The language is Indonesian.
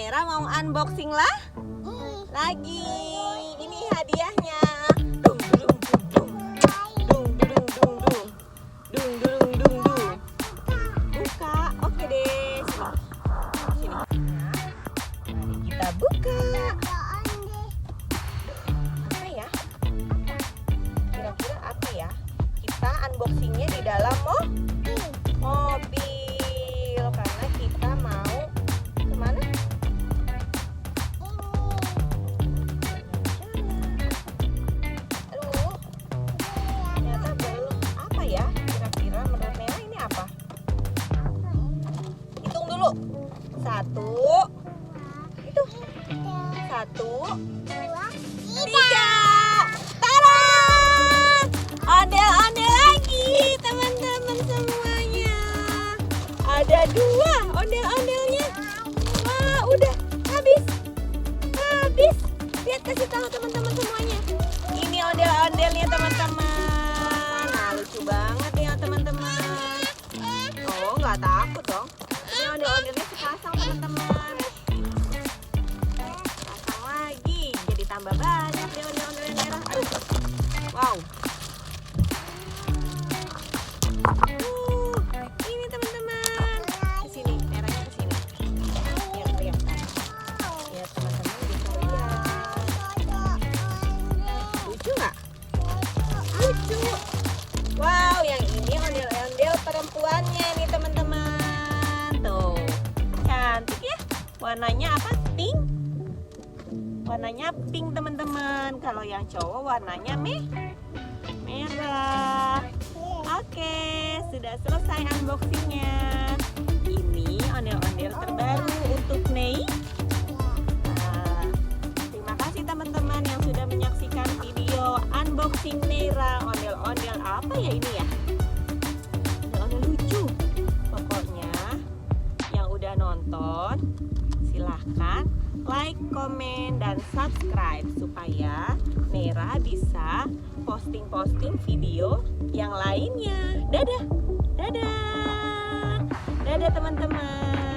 Nera mau unboxing lah? Lagi. Ini hadiahnya. Dung dung dung dung dung dung dung dung dung dung dung. Buka, oke deh. Sini. Mari kita buka. Apa ya? Kira-kira apa ya? Kita unboxingnya di dalam mobil karena kita mau kemana? Aduh, ternyata belum. Apa ya? Kira-kira menurut Nela ini apa? Hitung dulu. 1, itu 1, 2, 3. Tara! Ondel-ondel lagi, teman-teman semuanya. Ada 2 ondel-ondelnya. Wah, udah habis. Lihat, kasih tahu teman-teman semuanya. Ini ondel-ondelnya teman-teman. Nah, lucu banget ya teman-teman. Oh, nggak takut dong. Ini ondel-ondelnya sepasang teman-teman. Pasang lagi, jadi tambah banyak deh ondel-ondelnya merah. Aduh, wow. Ini teman-teman. Ke sini, merahnya ke sini. Biar kelihatan. Ya teman-teman bisa lihat. Lucu nggak? Lucu. Wow, yang ini ondel-ondel perempuannya nih teman-teman. Tuh, cantik ya. Warnanya apa? Pink. Warnanya pink teman-teman. Kalau yang cowok warnanya merah. Oke, sudah selesai unboxingnya. Ini ondel-ondel terbaru untuk Nei. Nah, terima kasih teman-teman yang sudah menyaksikan video unboxing Nera. Ondel-ondel apa ya ini ya? Ondel-ondel lucu. Pokoknya yang udah nonton silahkan like, komen, dan subscribe supaya Nera bisa posting-posting video yang lainnya. Dadah teman-teman.